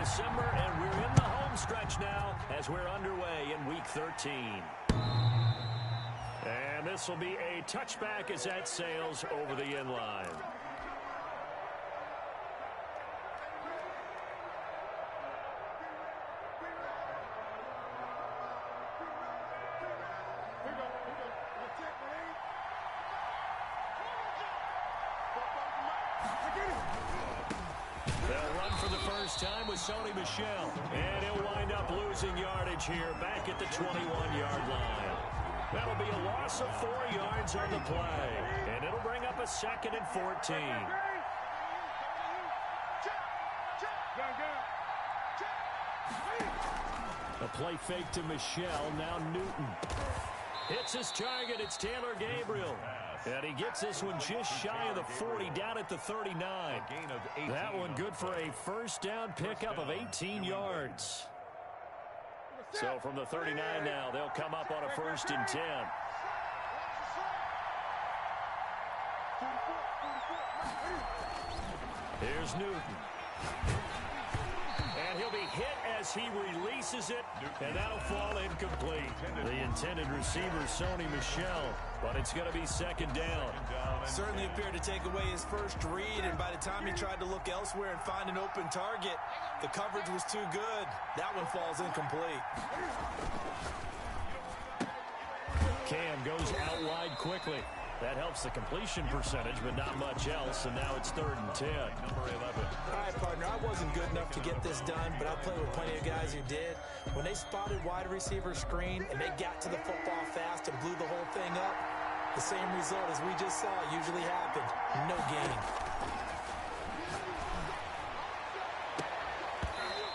December, and we're in the home stretch now as we're underway in Week 13. And this will be a touchback as that sails over the end line. Time with Sony Michel, and he'll wind up losing yardage here back at the 21-yard line. That'll be a loss of 4 yards on the play, and it'll bring up a 2nd and 14. A play fake to Michel, now Newton. Hits his target, it's Taylor Gabriel. And he gets this one just shy of the 40, down at the 39. That one good for a first down pickup of 18 yards. So from the 39 now, they'll come up on a 1st and 10. Here's Newton. And he'll be hit as he releases it, and that'll fall incomplete. The intended receiver, Sony Michel, but it's going to be 2nd down. Certainly appeared to take away his first read, and by the time he tried to look elsewhere and find an open target, the coverage was too good. That one falls incomplete. Cam goes out wide quickly. That helps the completion percentage, but not much else, and now it's 3rd and 10. Number 11. All right, partner, I wasn't good enough to get this done, but I played with plenty of guys who did. When they spotted wide receiver screen and they got to the football fast and blew the whole thing up, the same result as we just saw usually happened. No gain.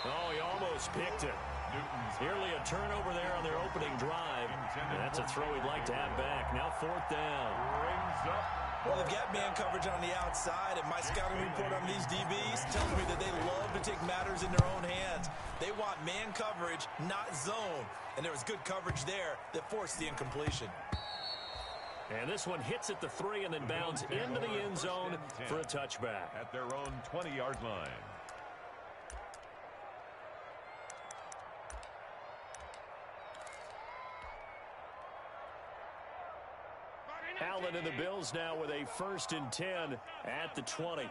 Oh, he almost picked it. Nearly a turnover there on their opening drive. And that's a throw he'd like to have back. Now 4th down. Well, they've got man coverage on the outside, and my scouting report on these DBs tells me that they love to take matters in their own hands. They want man coverage, not zone. And there was good coverage there that forced the incompletion. And this one hits at the 3 and then bounds into the end zone for a touchback. At their own 20-yard line. Allen and the Bills now with a 1st and 10 at the 20.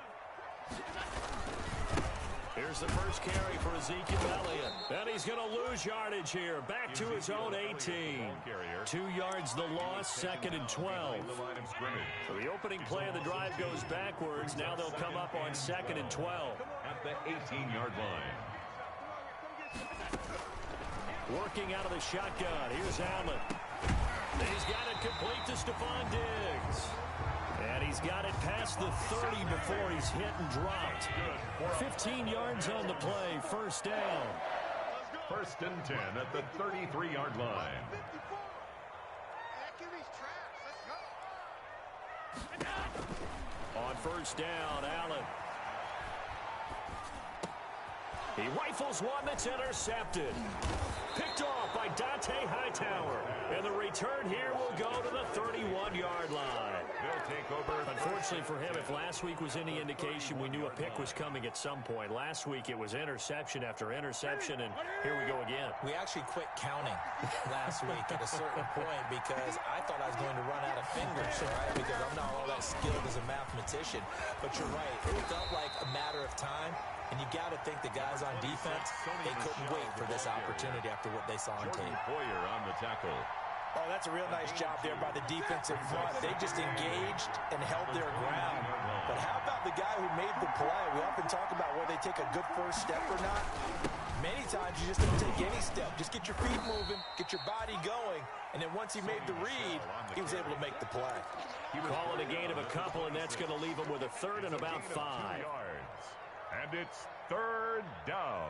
Here's the first carry for Ezekiel Elliott. And he's going to lose yardage here. Back to his own 18. 2 yards the loss, 2nd and 12. So the opening play of the drive goes backwards. Now they'll come up on 2nd and 12. At the 18-yard line. Working out of the shotgun. Here's Allen. He's got it complete to Stephon Diggs. And he's got it past the 30 before he's hit and dropped. 15 yards on the play, 1st down. 1st and 10 at the 33-yard line. On 1st down, Allen. He rifles one that's intercepted. Picked off by Dante Hightower. And the return here will go to the 31-yard line. They'll take over. Unfortunately for him, if last week was any indication, we knew a pick was coming at some point. Last week it was interception after interception, and here we go again. We actually quit counting last week at a certain point because I thought I was going to run out of fingers, right? Because I'm not all that skilled as a mathematician. But you're right. It felt like a matter of time. And you got to think the guys on defense, they couldn't wait for this opportunity after what they saw on tape. Boyer on the tackle. Oh, that's a real nice job there by the defensive front. They just engaged and held their ground. But how about the guy who made the play? We often talk about whether they take a good first step or not. Many times you just don't take any step. Just get your feet moving, get your body going, and then once he made the read, he was able to make the play. Call it a gain of a couple, and that's going to leave him with a 3rd and about 5. And it's 3rd down.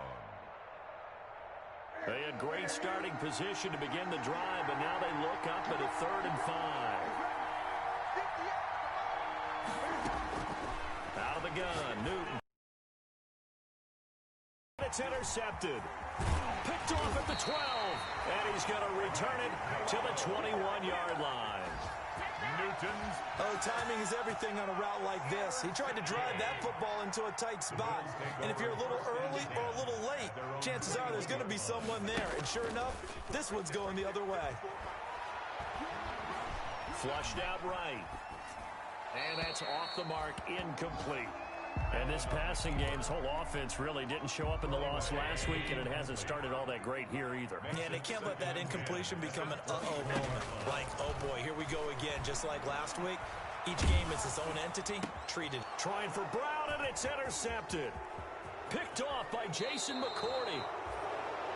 They had great starting position to begin the drive, but now they look up at a 3rd and 5. Out of the gun, Newton. It's intercepted. Picked off at the 12, and he's going to return it to the 21-yard line. Newton's. Oh, timing is everything on a route like this. He tried to drive that football into a tight spot. And if you're a little early or a little late, chances are there's going to be someone there. And sure enough, this one's going the other way. Flushed out right. And that's off the mark, incomplete. And this passing game's whole offense really didn't show up in the loss last week, and it hasn't started all that great here either. Yeah, they can't let that incompletion become an uh-oh moment. Like, oh boy, here we go again, just like last week. Each game is its own entity, treated. Trying for Brown, and it's intercepted. Picked off by Jason McCourty.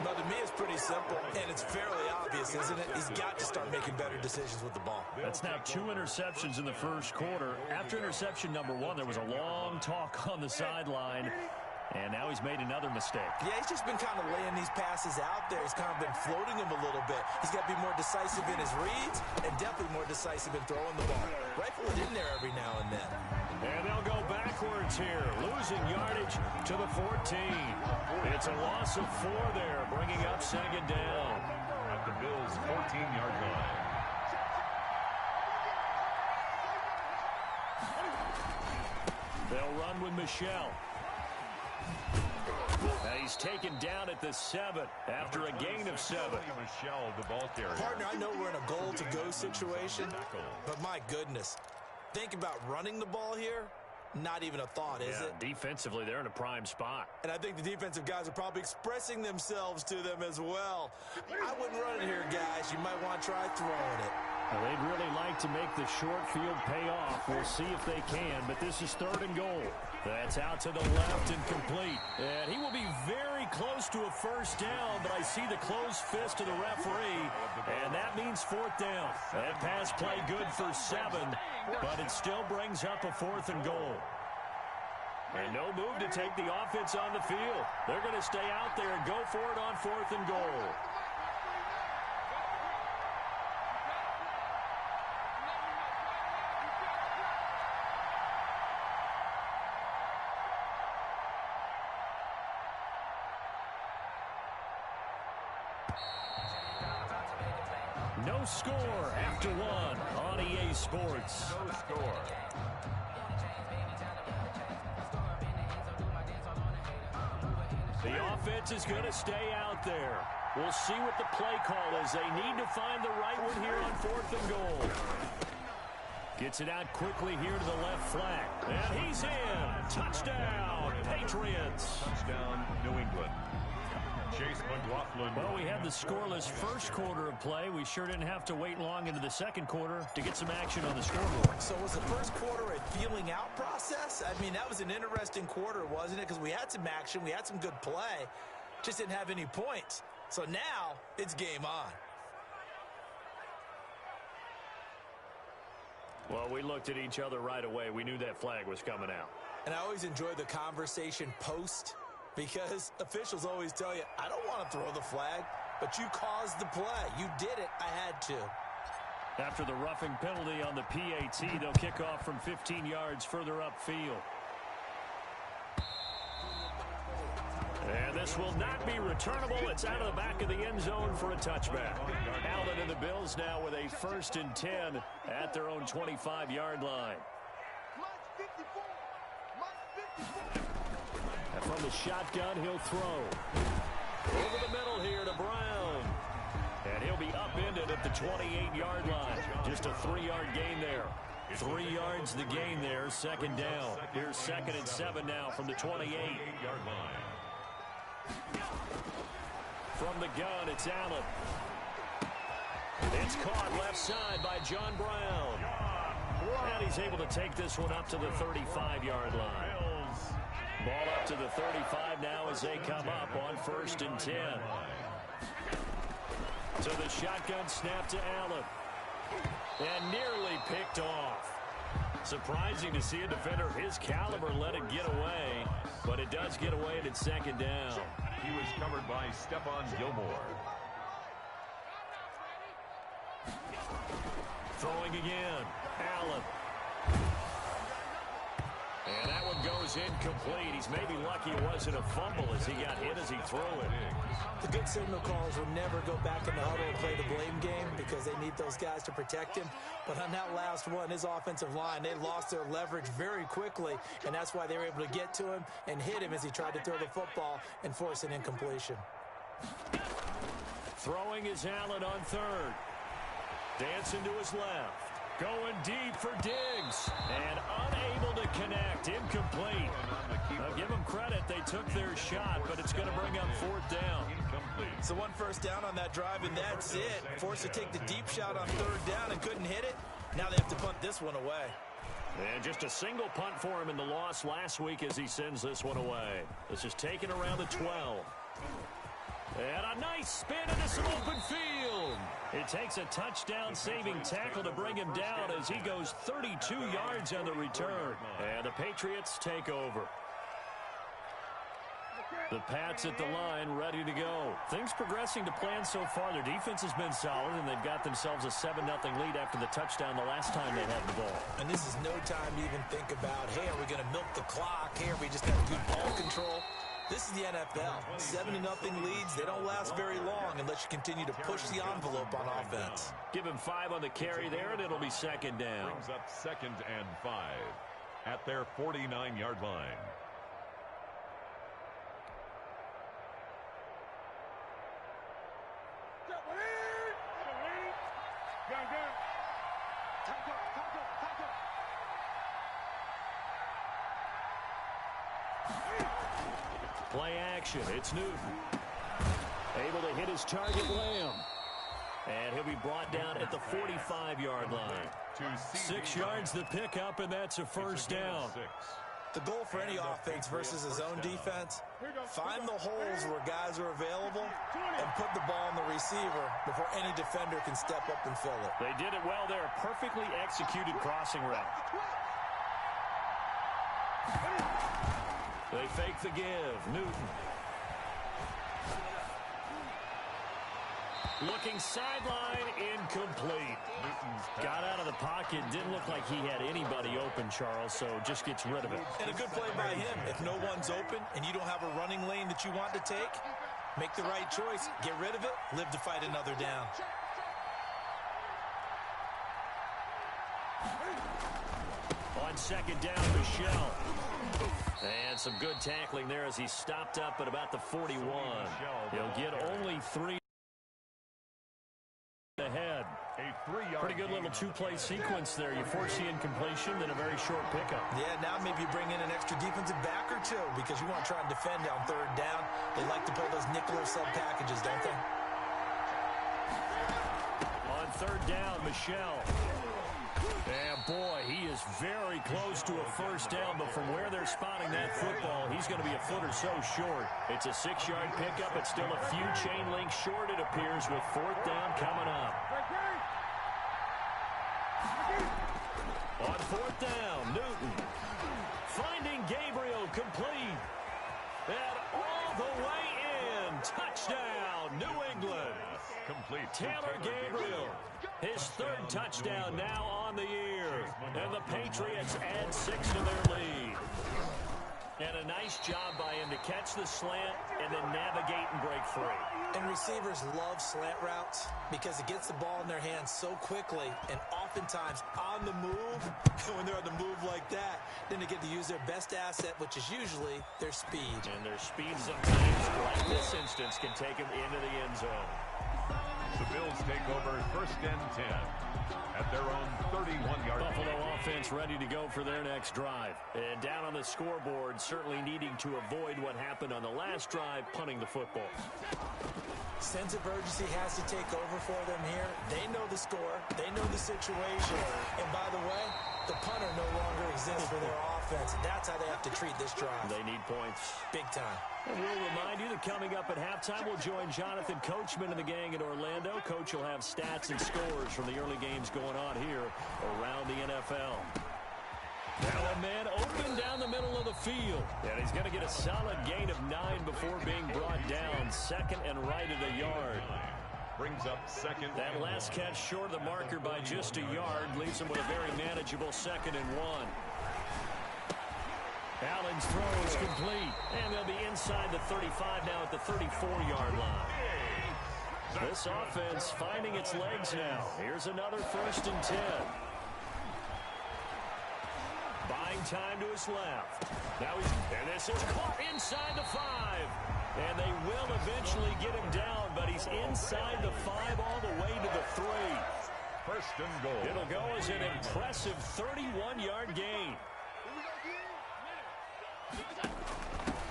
But to me, it's pretty simple, and it's fairly obvious, isn't it? He's got to start making better decisions with the ball. That's now 2 interceptions in the first quarter. After interception number 1, there was a long talk on the sideline, and now he's made another mistake. Yeah, he's just been kind of laying these passes out there. He's kind of been floating them a little bit. He's got to be more decisive in his reads and definitely more decisive in throwing the ball. Rifle it in there every now and then. And they'll go backwards here, losing yardage to the 14. It's a loss of 4 there, bringing up second down. At the Bills' 14-yard line. They'll run with Michelle. Now he's taken down at the 7 after a gain of 7. Michelle, the ball carrier. Partner, I know we're in a goal-to-go situation, but my goodness, think about running the ball here. Not even a thought, is it? Defensively, they're in a prime spot. And I think the defensive guys are probably expressing themselves to them as well. I wouldn't run it here, guys. You might want to try throwing it. Well, they'd really like to make the short field pay off. We'll see if they can, but this is 3rd and goal. That's out to the left and complete. And he will be very close to a first down, but I see the closed fist of the referee, and that means 4th down. That pass play good for 7, but it still brings up a 4th and goal. And no move to take the offense on the field. They're going to stay out there and go for it on 4th and goal. No score after 1 on EA Sports. No score. The offense is going to stay out there. We'll see what the play call is. They need to find the right one here on 4th and goal. Gets it out quickly here to the left flat. And he's in. Touchdown, Patriots. Touchdown, New England. Chase McLaughlin. Well, we had the scoreless first quarter of play. We sure didn't have to wait long into the second quarter to get some action on the scoreboard. So was the first quarter a feeling out process? I mean, that was an interesting quarter, wasn't it? Because we had some action, we had some good play, just didn't have any points. So now it's game on. Well, we looked at each other right away. We knew that flag was coming out. And I always enjoy the conversation post, because officials always tell you, I don't want to throw the flag, but you caused the play. You did it. I had to. After the roughing penalty on the PAT, they'll kick off from 15 yards further upfield. And this will not be returnable. It's out of the back of the end zone for a touchback. Allen and the Bills now with a 1st and 10 at their own 25-yard line. And from the shotgun, he'll throw. Over the middle here to Brown. And he'll be upended at the 28-yard line. Just a 3-yard gain there. 3 yards the gain there, 2nd down. Here's 2nd and 7 now from the 28-yard line. From the gun, it's Allen. It's caught left side by John Brown. And he's able to take this one up to the 35-yard line. Ball up to the 35 now as they come up on 1st and 10. So the shotgun snap to Allen. And nearly picked off. Surprising to see a defender of his caliber let it get away, but it does get away and it's 2nd down. He was covered by Stephon Gilmore. Throwing again. Allen. And that one goes incomplete. He's maybe lucky it wasn't a fumble as he got hit as he threw it. The good signal callers will never go back in the huddle and play the blame game because they need those guys to protect him. But on that last one, his offensive line, they lost their leverage very quickly, and that's why they were able to get to him and hit him as he tried to throw the football and force an incompletion. Throwing is Allen on third. Dancing to his left. Going deep for Diggs. And unable to connect. Incomplete. I'll give them credit. They took their shot, but it's going to bring up fourth down. So one first down on that drive, and that's it. Forced to take the deep shot on third down and couldn't hit it. Now they have to punt this one away. And just a single punt for him in the loss last week as he sends this one away. This is taken around the 12. And a nice spin into some open field. It takes a touchdown-saving tackle to bring him down as he goes 32 yards on the return. And the Patriots take over. The Pats at the line, ready to go. Things progressing to plan so far. Their defense has been solid, and they've got themselves a 7-0 lead after the touchdown the last time they had the ball. And this is no time to even think about, hey, are we going to milk the clock? Hey, are we just have good ball control? This is the NFL. 7-0 leads, they don't last very long unless you continue to push the envelope on offense. Give him 5 on the carry there, and it'll be second down. Brings up 2nd and 5 at their 49-yard line. Play action. It's Newton. Able to hit his target, Lamb. And he'll be brought down at the 45-yard line. 6 yards the pickup, and that's a first down. The goal for any offense versus his own defense, find the holes where guys are available and put the ball on the receiver before any defender can step up and fill it. They did it well there. Perfectly executed crossing route. They fake the give. Newton. Looking sideline, incomplete. Got out of the pocket. Didn't look like he had anybody open, Charles, so just gets rid of it. And a good play by him. If no one's open and you don't have a running lane that you want to take, make the right choice. Get rid of it. Live to fight another down. On second down, Michelle. And some good tackling there as he stopped up at about the 41. He'll get only 3 ahead. Pretty good little two-play sequence there. You force the incompletion, then a very short pickup. Yeah, now maybe you bring in an extra defensive back or two because you want to try and defend on third down. They like to pull those nickel or sub packages, don't they? On third down, Michelle. And boy, he is very close to a first down, but from where they're spotting that football, he's going to be a foot or so short. It's a 6-yard pickup. It's still a few chain links short, it appears, with fourth down coming up. On fourth down, Newton. Finding Gabriel complete. And all the way in. Touchdown, New England. Complete. Taylor Gabriel. His third touchdown now on the year. And the Patriots add 6 to their lead. And a nice job by him to catch the slant and then navigate and break free. And receivers love slant routes because it gets the ball in their hands so quickly and oftentimes on the move. When they're on the move like that, then they get to use their best asset, which is usually their speed. And their speed sometimes, like this instance, can take them into the end zone. The Bills take over 1st and 10 at their own 31-yard line. Buffalo offense ready to go for their next drive. And down on the scoreboard, certainly needing to avoid what happened on the last drive, punting the football. Sense of urgency has to take over for them here. They know the score. They know the situation. And by the way, the punter no longer exists for their offense. That's how they have to treat this drive. They need points. Big time. And we'll remind you that coming up at halftime, we'll join Jonathan Coachman and the gang in Orlando. Coach will have stats and scores from the early games going on here around the NFL. Now a man open down the middle of the field. And he's going to get a solid gain of 9 before being brought down. Second and right at a yard. Brings up second. That last catch short of the marker by just a yard leaves him with a very manageable 2nd and 1. Allen's throw is complete. And they'll be inside the 35 now at the 34-yard line. This offense finding its legs now. Here's another 1st and 10. Buying time to his left. And this is caught inside the 5. And they will eventually get him down, but he's inside the 5 all the way to the 3. 1st and goal. It'll go as an impressive 31-yard gain.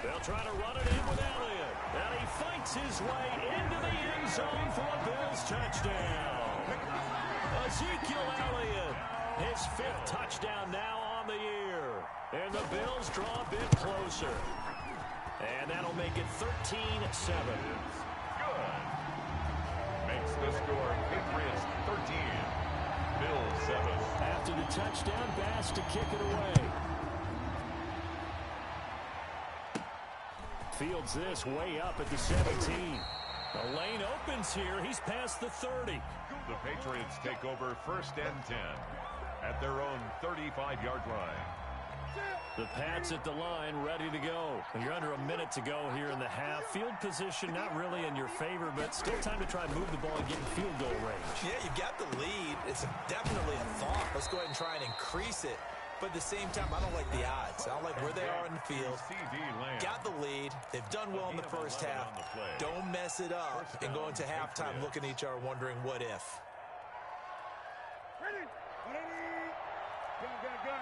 They'll try to run it in with Elliott. And he fights his way into the end zone for a Bills touchdown. Ezekiel Elliott, his 5th touchdown now on the year. And the Bills draw a bit closer. And that'll make it 13-7. Good. Makes the score Patriots 13. Bills 7. After the touchdown, Bass to kick it away. Fields this way up at the 17. The lane opens here. He's past the 30. The Patriots take over 1st and 10 at their own 35-yard line. The Pats at the line, ready to go. You're under a minute to go here in the half. Field position not really in your favor, but still time to try and move the ball and get in field goal range. Yeah, you've got the lead. It's definitely a thought. Let's go ahead and try and increase it. But at the same time, I don't like the odds. I don't like where they are in the field. Got the lead. They've done well in the first half. Don't mess it up and go into halftime looking at each other wondering what if. Ready? Gun.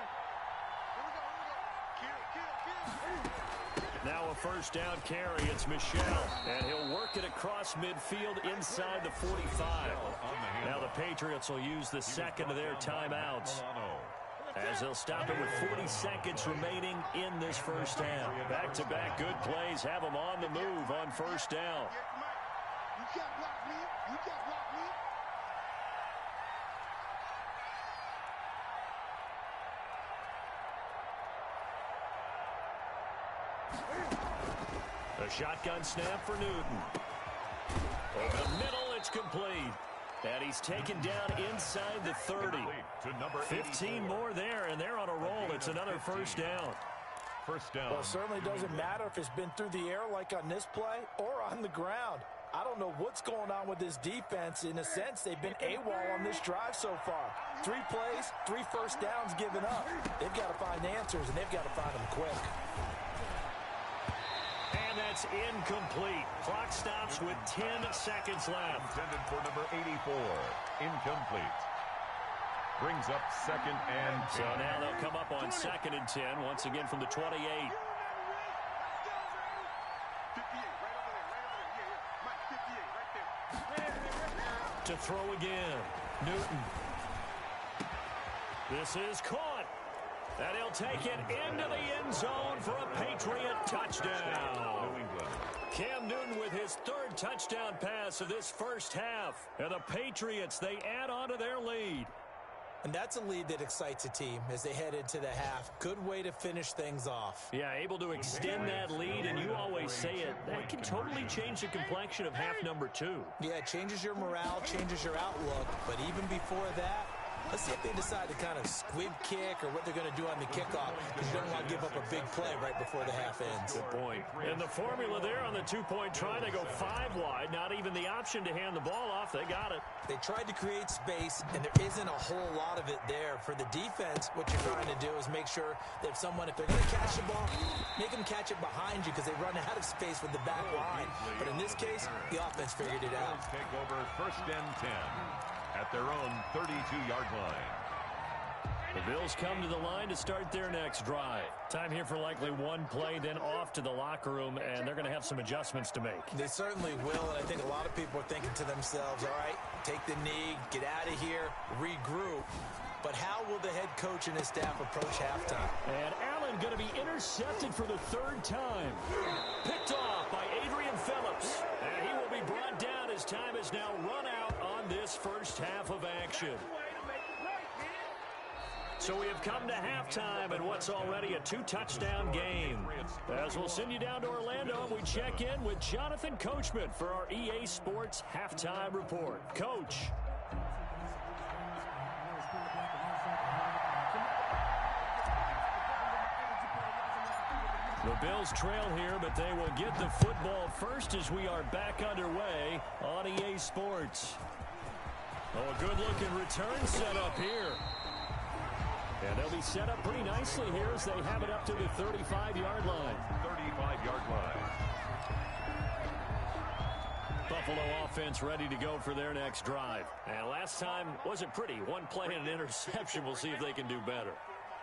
Now a 1st down carry. It's Michel. And he'll work it across midfield inside the 45. Now the Patriots will use the 2nd of their timeouts, as they'll stop it with 40 seconds remaining in this first half. Back-to-back good plays have them on the move on 1st down. You can't block me. A shotgun snap for Newton. Over the middle, it's complete. And he's taken down inside the 30. 15 more there, and they're on a roll. It's another 1st down. 1st down. Well, it certainly doesn't matter if it's been through the air like on this play or on the ground. I don't know what's going on with this defense. In a sense, they've been AWOL on this drive so far. 3 plays, 3 1st downs given up. They've got to find answers, and they've got to find them quick. And that's incomplete. Clock stops with 10 seconds left. Intended for number 84. Incomplete. Brings up 2nd and 10. So now they'll come up on 2nd and 10, once again from the 28. To throw again. Newton. This is caught. And he'll take it into the end zone for a Patriot touchdown. Cam Newton with his 3rd touchdown pass of this first half. And the Patriots, they add on to their lead. And that's a lead that excites a team as they head into the half. Good way to finish things off. Yeah, able to extend that lead, and you always say it, that can totally change the complexion of half number 2. Yeah, it changes your morale, changes your outlook. But even before that, let's see if they decide to kind of squib kick or what they're going to do on the kickoff, because you don't want to give up a big play right before the half ends. Good point. And the formula there on the 2-point try, they go 5 wide. Not even the option to hand the ball off. They got it. They tried to create space, and there isn't a whole lot of it there. For the defense, what you're trying to do is make sure that if they're going to catch the ball, make them catch it behind you because they run out of space with the back line. But in this case, the offense figured it out. Take over 1st and 10 at their own 32-yard line. The Bills come to the line to start their next drive. Time here for likely one play, then off to the locker room, and they're going to have some adjustments to make. They certainly will, and I think a lot of people are thinking to themselves, all right, take the knee, get out of here, regroup. But how will the head coach and his staff approach halftime? And Allen going to be intercepted for the 3rd time. Picked off by Adrian Phillips. And he will be brought down as time is now run out on this first half of action. So we have come to halftime in what's already a 2-touchdown game. As we'll send you down to Orlando, we check in with Jonathan Coachman for our EA Sports Halftime Report. Coach. Bills trail here, but they will get the football first as we are back underway on EA Sports. Oh, a good-looking return set up here. And they'll be set up pretty nicely here as they have it up to the 35-yard line. 35-yard line. Buffalo offense ready to go for their next drive. And last time wasn't pretty. One play and an interception. We'll see if they can do better.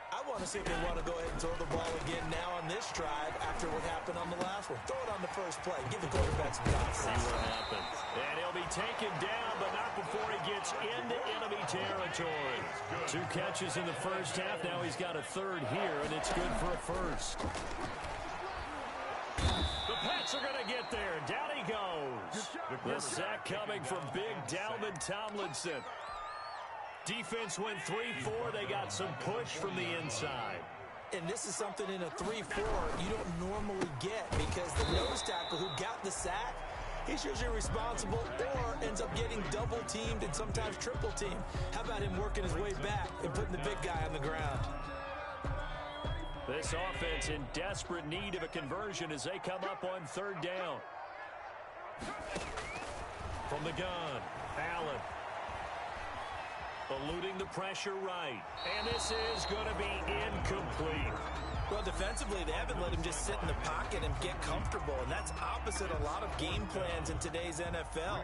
I want to see if they want to go ahead and throw the ball again now on this drive after what happened on the last one. Throw it on the first play. Give the quarterback some time. See what happens. And he'll be taken down, but not before he gets into enemy territory. 2 catches in the first half. Now he's got a third here, and it's good for a first. The Pats are going to get there. Down he goes. The sack coming from big Dalvin Tomlinson. Defense went 3-4. They got some push from the inside. And this is something in a 3-4 you don't normally get because the nose tackle who got the sack, he's usually responsible or ends up getting double-teamed and sometimes triple-teamed. How about him working his way back and putting the big guy on the ground? This offense in desperate need of a conversion as they come up on third down. From the gun, Allen. Eluding the pressure right. And this is going to be incomplete. Well, defensively, they haven't let him just sit in the pocket and get comfortable, and that's opposite a lot of game plans in today's NFL.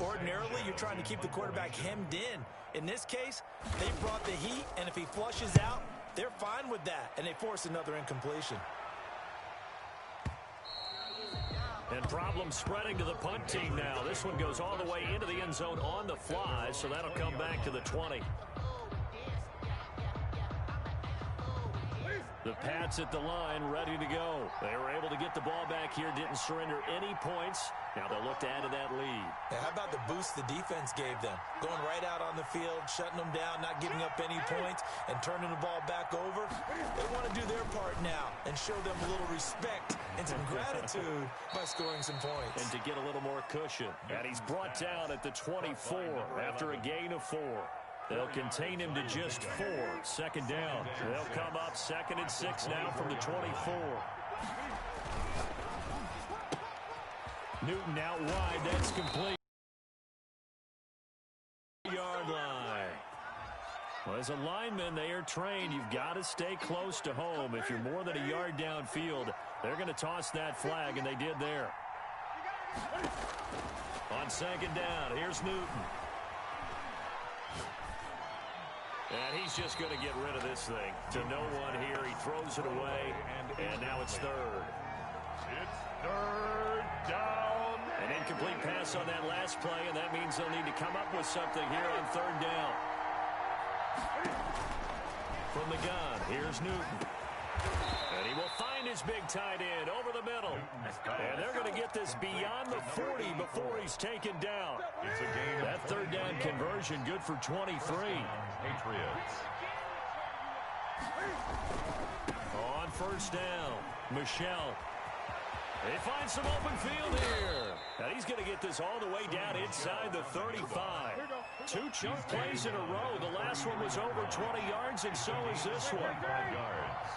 Ordinarily, you're trying to keep the quarterback hemmed in. In this case, they brought the heat, and if he flushes out, they're fine with that, and they force another incompletion. And problems spreading to the punt team now. This one goes all the way into the end zone on the fly, so that'll come back to the 20. The Pats at the line, ready to go. They were able to get the ball back here, didn't surrender any points. Now they'll look to add to that lead. Now, how about the boost the defense gave them? Going right out on the field, shutting them down, not giving up any points, and turning the ball back over. They want to do their part now and show them a little respect and some gratitude by scoring some points. And to get a little more cushion. And he's brought down at the 24 after a gain of 4. They'll contain him to just 4. Second down. They'll come up 2nd and 6 now from the 24. Newton out wide. That's complete. Yard line. Well, as a lineman, they are trained. You've got to stay close to home. If you're more than a yard downfield, they're going to toss that flag, and they did there. On 2nd down, here's Newton. And he's just going to get rid of this thing. To no one here. He throws it away, and now it's 3rd. It's 3rd down. An incomplete pass on that last play, and that means they'll need to come up with something here on 3rd down. From the gun, here's Newton. And he will find his big tight end over the middle. And they're going to get this beyond the 40 before he's taken down. It's a gain. That 3rd down conversion good for 23. Patriots. On 1st down, Michelle. They find some open field here. And he's going to get this all the way down inside the 35. 2 chunk plays in a row. The last one was over 20 yards, and so is this one. 5 yards.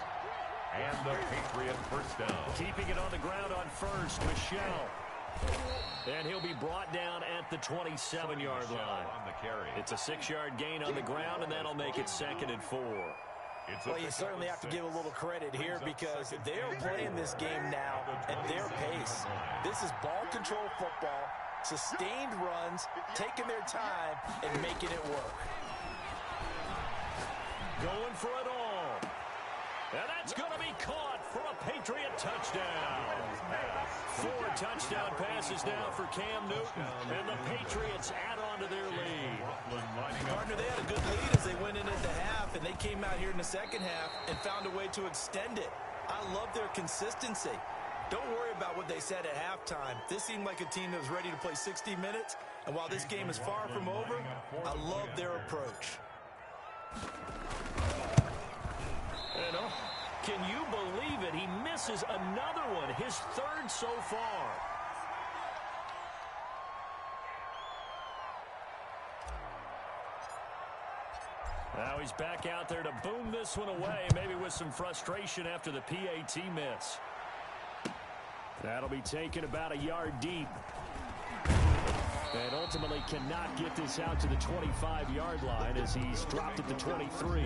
And the Patriot first down. Keeping it on the ground on 1st, Michelle. And he'll be brought down at the 27-yard line. On the carry. It's a 6-yard gain on the ground, and that'll make it 2nd and 4. Well, you certainly have to give a little credit here because they're playing this game now at their pace. This is ball control football, sustained runs, taking their time, and making it work. Going for it all. And that's going to be caught for a Patriot touchdown. 4 touchdown passes now for Cam Newton. And the Patriots add on to their lead. Partner, they had a good lead as they went into the half, and they came out here in the second half and found a way to extend it. I love their consistency. Don't worry about what they said at halftime. This seemed like a team that was ready to play 60 minutes, and while this game is far from over, I love their approach. And can you believe it? He misses another one, his 3rd so far. Now he's back out there to boom this one away, maybe with some frustration after the PAT miss. That'll be taken about a yard deep. And ultimately cannot get this out to the 25-yard line as he's dropped it to 23.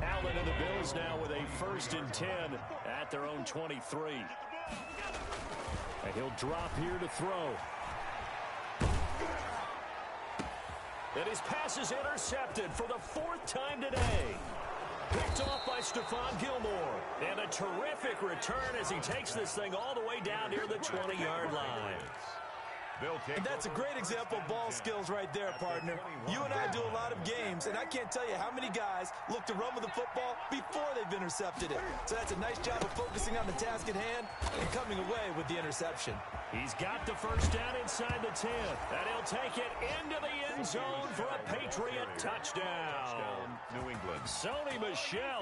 Allen and the Bills now with a 1st and 10 at their own 23. And he'll drop here to throw. And his pass is intercepted for the 4th time today. Picked off by Stephon Gilmore. And a terrific return as he takes this thing all the way down near the 20-yard line. And that's a great example of ball skills right there, partner. You and I do a lot of games, and I can't tell you how many guys look to run with the football before they've intercepted it. So that's a nice job of focusing on the task at hand and coming away with the interception. He's got the 1st down inside the 10, and he'll take it into the end zone for a Patriot touchdown. New England. Sony Michel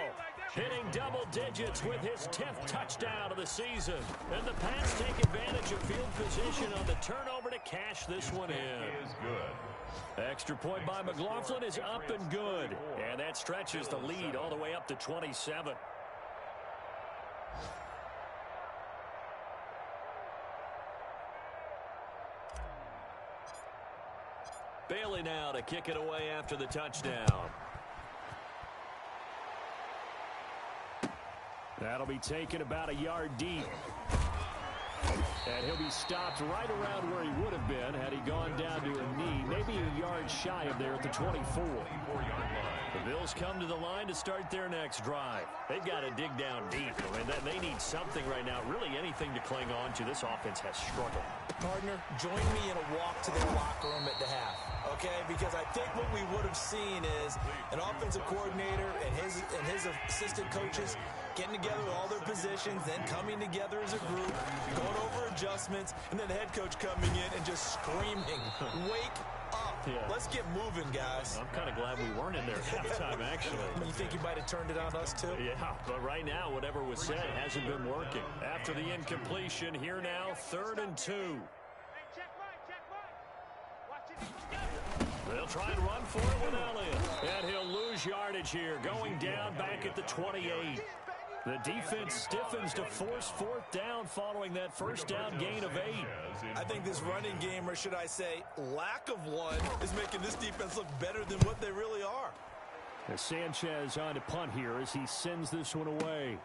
hitting double digits with his 10th touchdown of the season. And the Pats take advantage of field position on the turnover to cash this one in. Is good. Extra point by McLaughlin is up and good. And that stretches the lead all the way up to 27. Bailey now to kick it away after the touchdown. That'll be taken about a yard deep. And he'll be stopped right around where he would have been had he gone down to a knee, maybe a yard shy of there at the 24. The Bills come to the line to start their next drive. They've got to dig down deep. I mean, they need something right now, really anything to cling on to. This offense has struggled. Partner, join me in a walk to their locker room at the half, okay? Because I think what we would have seen is an offensive coordinator and his assistant coaches getting together with all their positions, then coming together as a group, going over adjustments, and then the head coach coming in and just screaming, wake up. Yeah. Let's get moving, guys. I'm kind of glad we weren't in there at halftime, actually. You think you might have turned it on us, too? Yeah, but right now, whatever was said hasn't been working. After the incompletion, here now, 3rd and 2. They'll try and run for it with Elliott. And he'll lose yardage here, going down back at the 28. The defense stiffens to force 4th down following that 1st down gain of 8. I think this running game, or should I say lack of one, is making this defense look better than what they really are. As Sanchez on to punt here as he sends this one away.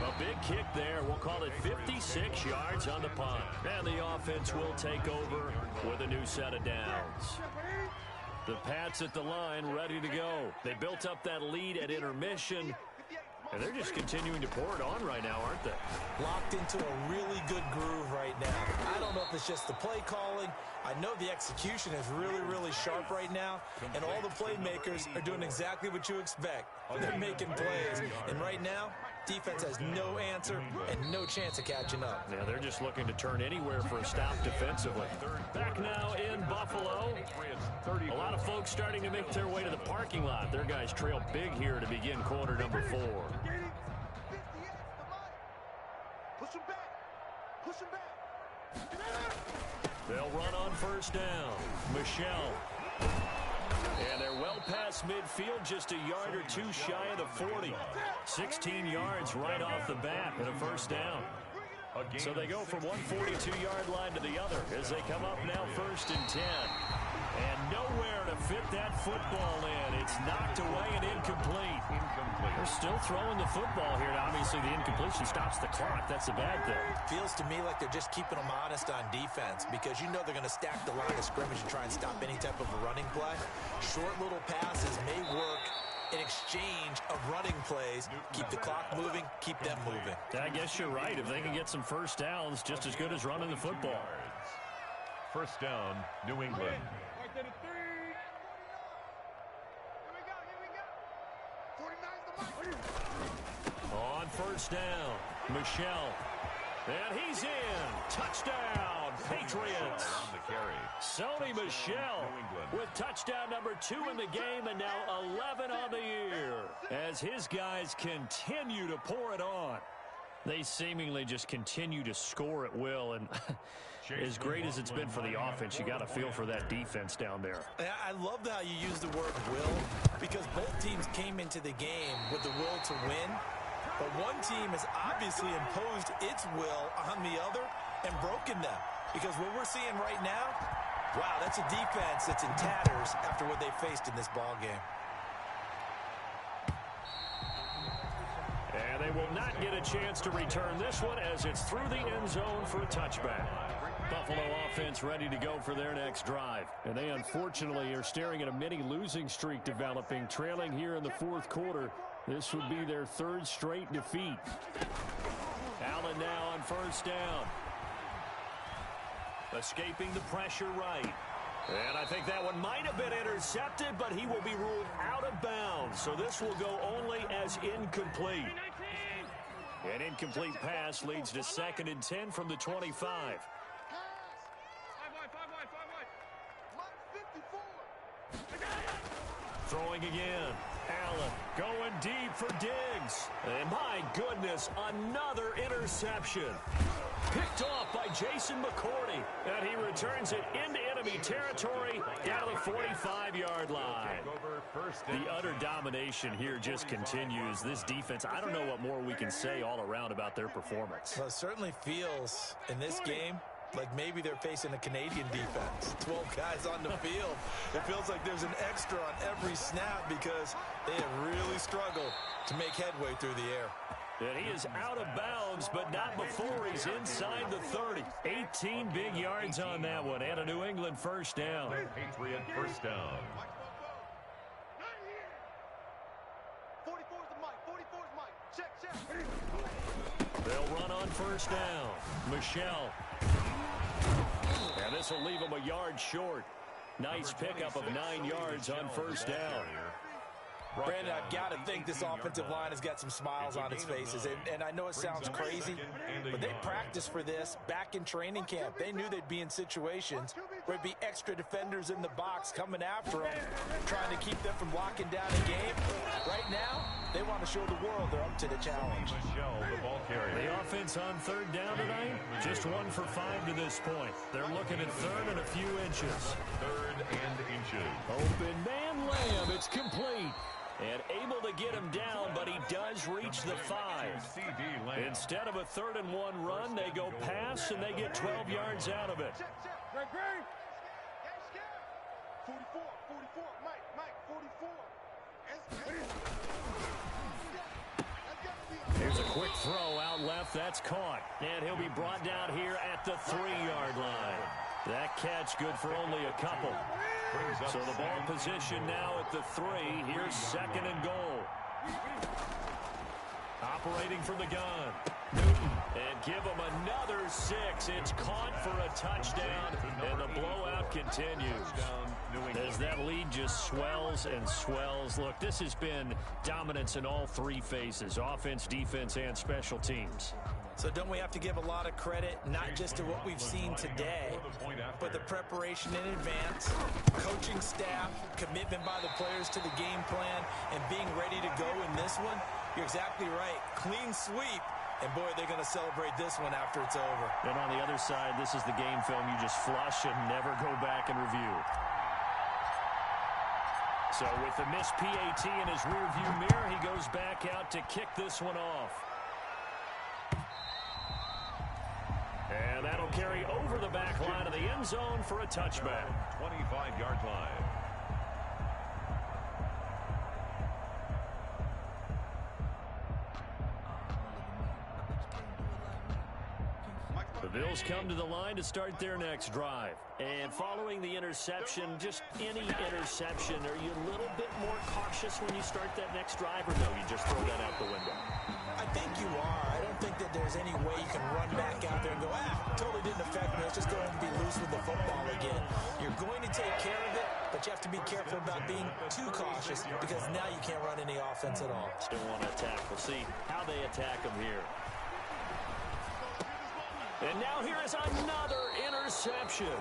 A big kick there. We'll call it 56 yards on the punt. And the offense will take over with a new set of downs. The Pats at the line ready to go. They built up that lead at intermission. And they're just continuing to pour it on right now, aren't they? Locked into a really good groove right now. I don't know if it's just the play calling. I know the execution is really, really sharp right now. And all the playmakers are doing exactly what you expect. They're making plays. And right now, defense has no answer and no chance of catching up. Yeah, they're just looking to turn anywhere for a stop defensively. Back now in Buffalo. A lot of folks starting to make their way to the parking lot. Their guys trail big here to begin quarter number 4. Push him back. Push him back. They'll run on 1st down. Michel. And they're well past midfield, just a yard or 2 shy of the 40. 16 yards right off the bat and a 1st down. So they go from one 42-yard line to the other as they come up now 1st and 10. And nowhere to fit that football in. It's knocked away and incomplete. They're still throwing the football here. Now, obviously, the incompletion stops the clock. That's a bad thing. Feels to me like they're just keeping them honest on defense because you know they're going to stack the line of scrimmage and try and stop any type of a running play. Short little passes may work in exchange of running plays. Keep the clock moving, keep them moving. I guess you're right. If they can get some 1st downs, just as good as running the football. 1st down, New England. On 1st down, Michel. And he's in. Touchdown, Patriots. Sony Michel with touchdown number 2 in the game and now 11 on the year as his guys continue to pour it on. They seemingly just continue to score at will, and as great as it's been for the offense, you got to feel for that defense down there. I love how you use the word will, because both teams came into the game with the will to win, but one team has obviously imposed its will on the other and broken them. Because what we're seeing right now, wow, that's a defense that's in tatters after what they faced in this ball game. And they will not get a chance to return this one as it's through the end zone for a touchback. Buffalo offense ready to go for their next drive. And they unfortunately are staring at a mini losing streak developing, trailing here in the fourth quarter. This would be their third straight defeat. Allen now on first down. Escaping the pressure right. And I think that one might have been intercepted, but he will be ruled out of bounds. So this will go only as incomplete. An incomplete pass leads to 2nd and 10 from the 25. Throwing again. Allen going deep for Diggs. And my goodness, another interception. Picked off by Jason McCourty. And he returns it into enemy territory down to the 45-yard line. The utter domination here just continues. This defense, I don't know what more we can say all around about their performance. Well, it certainly feels in this game like maybe they're facing a Canadian defense. 12 guys on the field. It feels like there's an extra on every snap because they have really struggled to make headway through the air. And he is out of bounds, but not before he's inside the 30. 18 big yards on that one, and a New England first down. Patriot first down. 44's the mic. 44's mic. Check. They'll run on first down. Michelle. And this will leave him a yard short. Nice pickup of 9 yards on first down. Brandon, I've got to think this offensive line has got some smiles on its faces. And I know it sounds crazy, but they practiced for this back in training camp. They knew they'd be in situations where there'd be extra defenders in the box coming after them, trying to keep them from locking down a game. Right now, they want to show the world they're up to the challenge. The offense on third down tonight, just 1 for 5 to this point. They're looking at third and a few inches. Third and inches. Open man Lamb, it's complete. And able to get him down, but he does reach the 5. Instead of a 3rd and 1 run, they go pass, and they get 12 yards out of it. 44, Mike, 44. Here's a quick throw out left. That's caught. And he'll be brought down here at the 3-yard line. That catch good for only a couple. So the ball position now at the 3. Here's 2nd and goal. Operating from the gun. Newton. And give him another 6. It's caught for a touchdown. And the blowout continues. As that lead just swells and swells. Look, this has been dominance in all 3 phases. Offense, defense, and special teams. So don't we have to give a lot of credit, not just to what we've seen today, but the preparation in advance, coaching staff, commitment by the players to the game plan, and being ready to go in this one? You're exactly right. Clean sweep. And, boy, they're going to celebrate this one after it's over. And on the other side, this is the game film you just flush and never go back and review. So with the missed PAT in his rearview mirror, he goes back out to kick this one off. And that'll carry over the back line of the end zone for a touchback. 25-yard line. The Bills come to the line to start their next drive. And following the interception, just any interception, are you a little bit more cautious when you start that next drive, or no, you just throw that out the window? I think you are. I don't think that there's any way you can run back out there and go, totally didn't affect me. Let's just go ahead and be loose with the football again. You're going to take care of it, but you have to be careful about being too cautious because now you can't run any offense at all. Still want to attack. We'll see how they attack him here. And now here is another interception.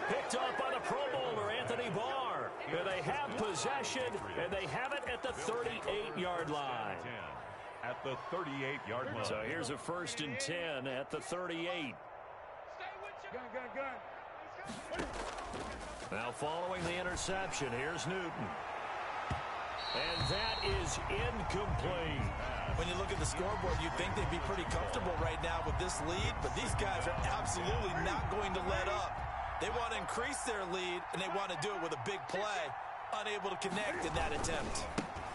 Picked up by the Pro Bowler, Anthony Barr. And they have possession, and they have it at the 38-yard line. At the 38-yard line. So here's a 1st and 10 at the 38. Now following the interception, here's Newton. And that is incomplete. When you look at the scoreboard, you'd think they'd be pretty comfortable right now with this lead, but these guys are absolutely not going to let up. They want to increase their lead, and they want to do it with a big play. Unable to connect in that attempt.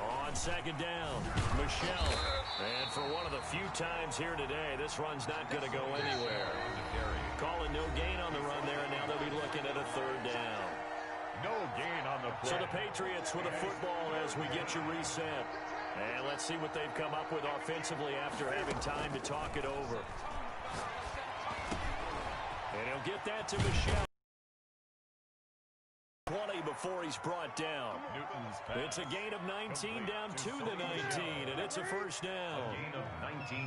On second down, Michelle. And for one of the few times here today, this run's not going to go anywhere. Calling no gain on the run there, and now they'll be looking at a third down. No gain on the play. So the Patriots with a football as we get you reset. And let's see what they've come up with offensively after having time to talk it over. And he'll get that to Michelle. 20 before he's brought down. It's a gain of 19 down to the 19, and it's a first down.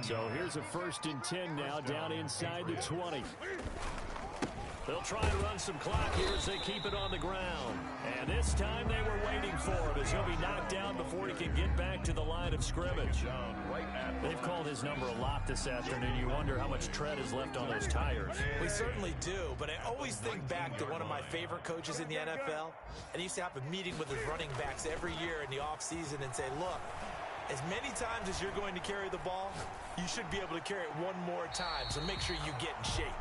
So here's a 1st and 10 now down inside the 20. They'll try and run some clock here as they keep it on the ground. And this time they were waiting for him as he'll be knocked down before he can get back to the line of scrimmage. They've called his number a lot this afternoon. You wonder how much tread is left on those tires. We certainly do, but I always think back to one of my favorite coaches in the NFL. And he used to have a meeting with his running backs every year in the offseason and say, look, as many times as you're going to carry the ball, you should be able to carry it one more time, so make sure you get in shape.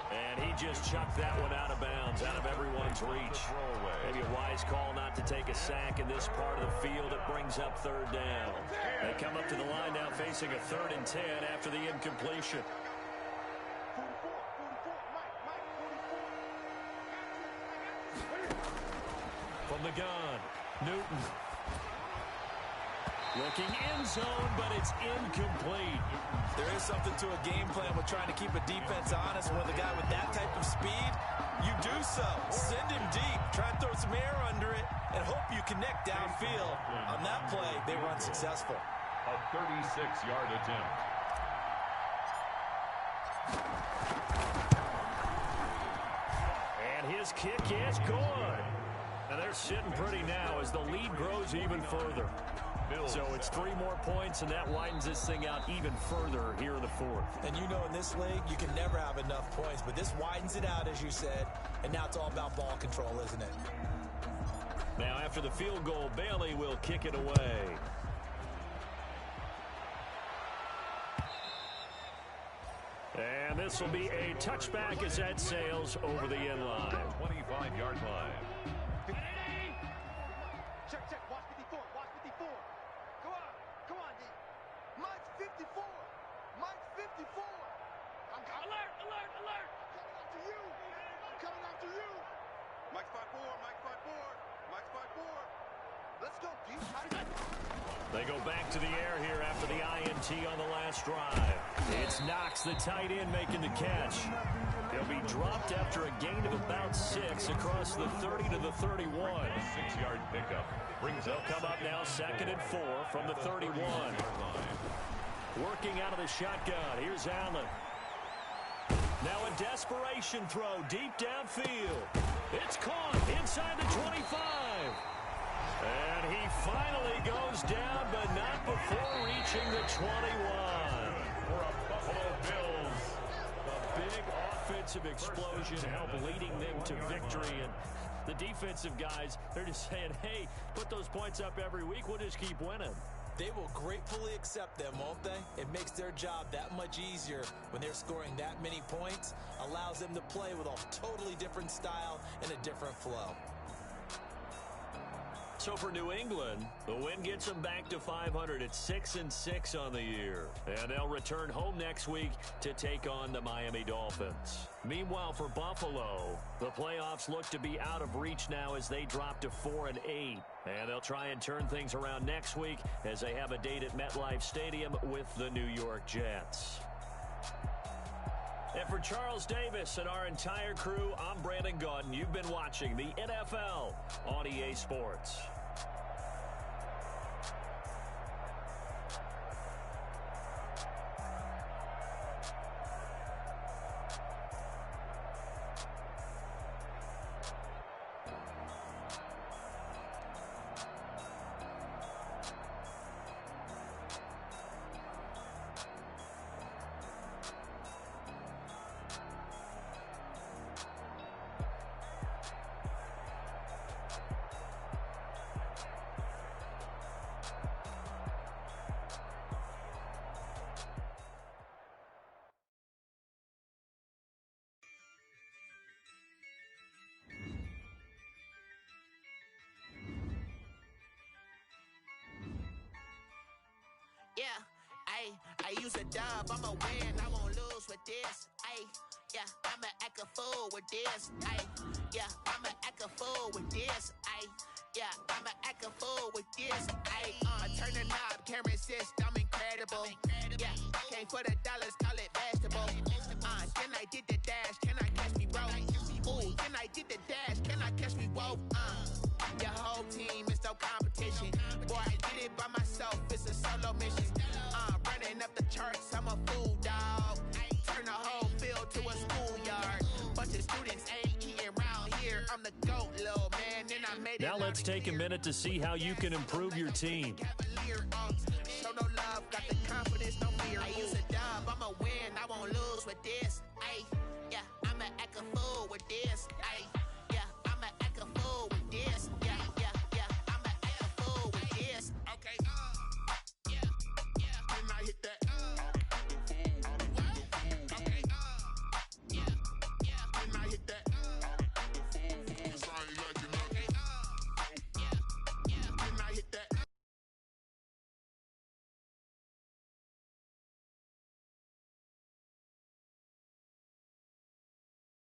And he just chucked that one out of bounds, out of everyone's reach. Maybe a wise call not to take a sack in this part of the field. It brings up third down. They come up to the line now facing a 3rd and 10 after the incompletion. From the gun, Newton. Looking end zone, but it's incomplete. There is something to a game plan with trying to keep a defense honest. With a guy with that type of speed, you do so. Send him deep. Try and throw some air under it and hope you connect downfield. On that play, they run successful. A 36-yard attempt. And his kick is good. And they're sitting pretty now as the lead grows even further. So it's 3 more points, and that widens this thing out even further here in the 4th. And you know in this league, you can never have enough points, but this widens it out, as you said, and now it's all about ball control, isn't it? Now after the field goal, Bailey will kick it away. And this will be a touchback as that sails over the end line. 25-yard line. Check, check. Watch 54. Watch 54. Come on, D. Mike's 54. Mike's 54. I'm alert, alert, alert. Coming after you. I'm coming after you. Mike's 5-4. Mike's 5-4. Mike's 5-4. Let's go, D. They go back to the air here after the INT on the last drive. It's Knox, the tight end, making the catch. He'll be dropped after a gain of about 6 across the 30 to the 31. 6-yard pickup. They'll come up now 2nd and 4 from the 31. Working out of the shotgun. Here's Allen. Now a desperation throw deep downfield. It's caught inside the 25. And he finally goes down, but not before reaching the 21. For a Buffalo Bills. A big offensive explosion help leading them to victory. And the defensive guys, they're just saying, hey, put those points up every week. We'll just keep winning. They will gratefully accept them, won't they? It makes their job that much easier when they're scoring that many points. Allows them to play with a totally different style and a different flow. So for New England, the win gets them back to 500 at 6-6 on the year. And they'll return home next week to take on the Miami Dolphins. Meanwhile, for Buffalo, the playoffs look to be out of reach now as they drop to 4-8. And they'll try and turn things around next week as they have a date at MetLife Stadium with the New York Jets. And for Charles Davis and our entire crew, I'm Brandon Gaudin. You've been watching the NFL on EA Sports. Yeah, I use a dub, I'ma win, I won't lose with this. Yeah, I'ma act a fool with this. Yeah, I'ma act a fool with this. Yeah, I'ma act a fool with this. I turn the knob, can't resist, I'm incredible. Yeah, came for the dollars, call it vegetable. Then I did the dash, can I catch me, bro? Ooh, then I did the dash, can I catch me, whoa? Your whole team is no competition. Boy, I did it by myself, it's a solo mission. Running up the charts, I'm a fool, dog. Turn the whole field to a schoolyard. Bunch of students ain't eating around here. I'm the GOAT, little man, and I made it. Now let's take a minute to see how you can improve your team. Show no love, got the confidence, no fear. I use a dub, I'ma win, I won't lose with this. Yeah, I'ma act a fool with this.